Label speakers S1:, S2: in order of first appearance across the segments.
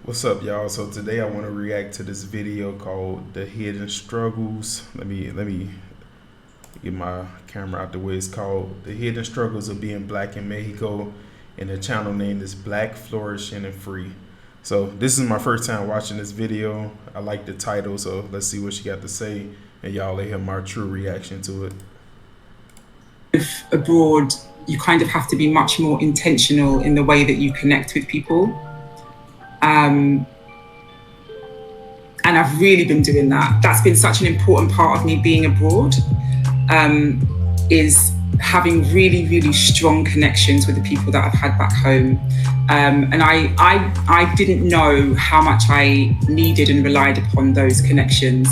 S1: What's up, y'all? So today I want to react to this video called "The Hidden Struggles." Let me get my camera out the way. It's called "The Hidden Struggles of Being Black in Mexico," and the channel name is Black Flourishing and Free. So this is my first time watching this video. I like the title, so let's see what she got to say, and y'all let hear my true reaction to it.
S2: Abroad, you kind of have to be much more intentional in the way that you connect with people. And I've really been doing that. That's been such an important part of me being abroad, is having really, really strong connections with the people that I've had back home. And I didn't know how much I needed and relied upon those connections.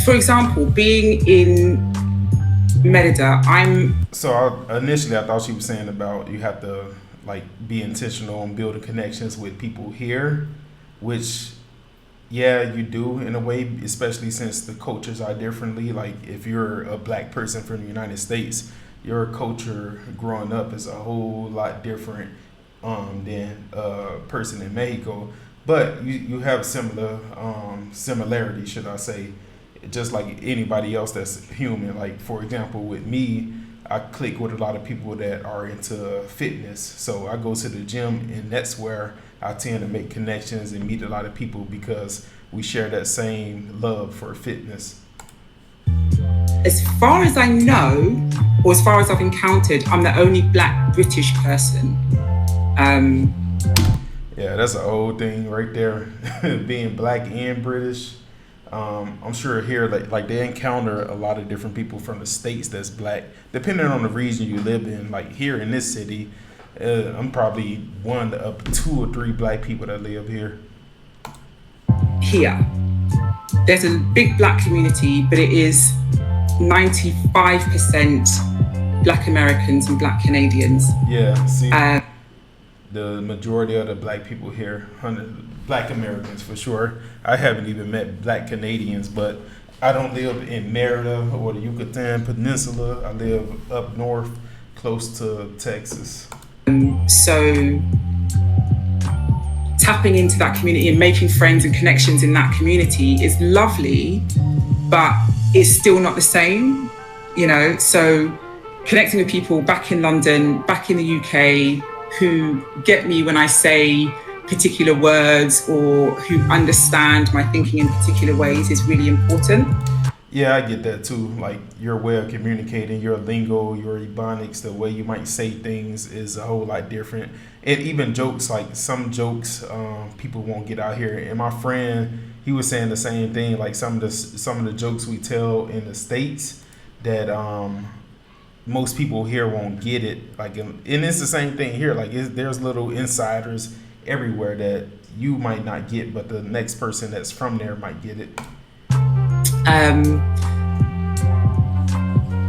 S2: For example, being in Merida,
S1: Initially I thought she was saying about you have to be intentional and building connections with people here, which yeah, you do in a way, especially since the cultures are differently. Like if you're a black person from the United States, your culture growing up is a whole lot different than a person in Mexico. But you have similarities, should I say, just like anybody else that's human. Like for example, with me, I click with a lot of people that are into fitness. So I go to the gym, and that's where I tend to make connections and meet a lot of people because we share that same love for fitness.
S2: As far as I know, or as far as I've encountered, I'm the only black British person.
S1: Yeah, that's an old thing right there, being black and British. I'm sure here, like they encounter a lot of different people from the States that's black, depending on the region you live in. Like here in this city, I'm probably one of 2 or 3 black people that live here.
S2: Here, there's a big black community, but it is 95% black Americans and black Canadians.
S1: Yeah, see, the majority of the black people here, black Americans for sure. I haven't even met black Canadians, but I don't live in Merida or the Yucatan Peninsula. I live up north, close to Texas.
S2: So tapping into that community and making friends and connections in that community is lovely, but it's still not the same, you know? So connecting with people back in London, back in the UK, who get me when I say particular words or who understand my thinking in particular ways is really important.
S1: Yeah, I get that too. Like your way of communicating, your lingo, your ebonics, the way you might say things is a whole lot different. And even jokes, like some jokes people won't get out here. And my friend, he was saying the same thing. Like some of the jokes we tell in the States that most people here won't get it. Like, and it's the same thing here. Like there's little insiders everywhere that you might not get, but the next person that's from there might get it.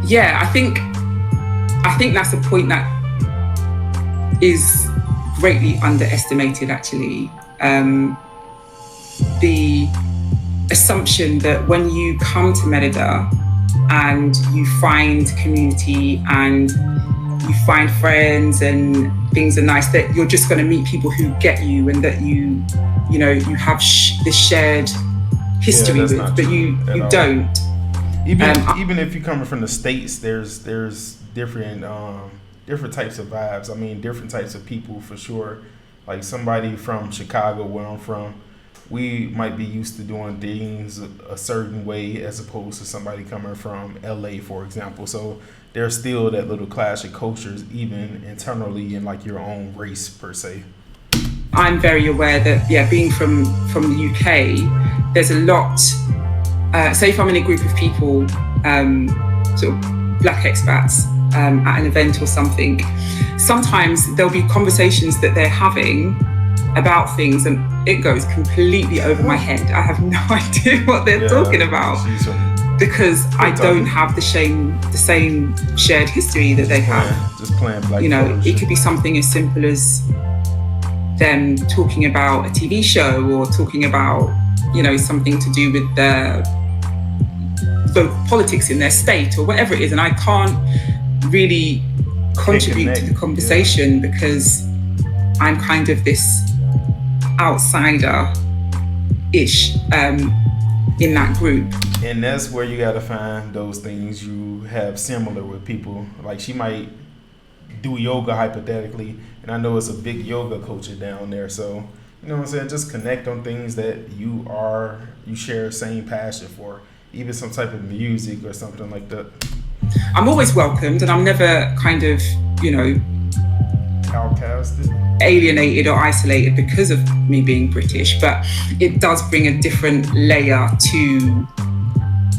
S2: Yeah, I think that's a point that is greatly underestimated, actually. The assumption that when you come to Merida and you find community and you find friends and things are nice, that you're just going to meet people who get you and that you have this shared history with, but you don't.
S1: Even if you're coming from the States, there's different types of vibes. I mean, different types of people for sure. Like somebody from Chicago, where I'm from, we might be used to doing things a certain way as opposed to somebody coming from LA, for example. So there's still that little clash of cultures, even internally in like your own race per se.
S2: I'm very aware that, yeah, being from the UK, there's a lot, say if I'm in a group of people, sort of black expats at an event or something, sometimes there'll be conversations that they're having about things and it goes completely over my head. I have no idea what they're talking about because I don't have the same shared history that they have.
S1: Just playing black.
S2: It could be something as simple as them talking about a TV show or talking about, something to do with the politics in their state or whatever it is. And I can't really contribute to the conversation because I'm kind of this outsider-ish in that group.
S1: And that's where you gotta find those things you have similar with people. Like she might do yoga hypothetically, and I know it's a big yoga culture down there. So you know what I'm saying? Just connect on things that you share the same passion for, even some type of music or something like that.
S2: I'm always welcomed, and I'm never kind of,
S1: Outcasted,
S2: alienated or isolated because of me being British, but it does bring a different layer to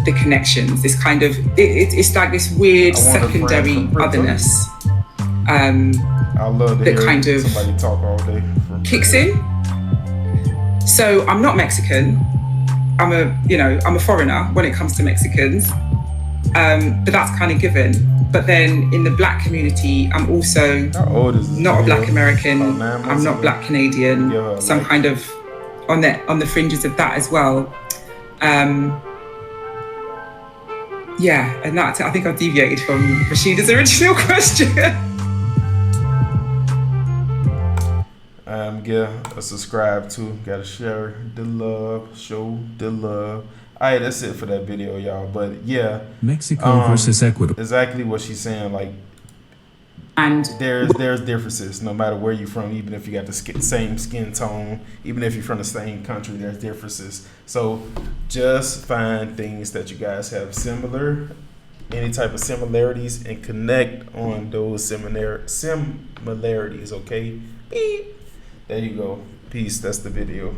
S2: the connections. This kind of, it's like this weird secondary otherness.
S1: I love to
S2: that
S1: hear
S2: kind of
S1: somebody talk all day.
S2: Kicks in. So I'm not Mexican. I'm a foreigner when it comes to Mexicans, but that's kind of given. But then in the Black community, I'm also not a Black American. I'm not Black Canadian. So I'm kind of on the fringes of that as well. And that, I think I've deviated from Rashida's original question.
S1: Subscribe to, gotta share the love, show the love. All right, that's it for that video, y'all. But yeah,
S3: Mexico versus Ecuador.
S1: Exactly what she's saying. Like,
S2: and
S1: there's differences no matter where you're from. Even if you got the same skin tone, even if you're from the same country, there's differences. So just find things that you guys have similar, any type of similarities, and connect on those similarities. Okay. Beep. There you go. Peace. That's the video.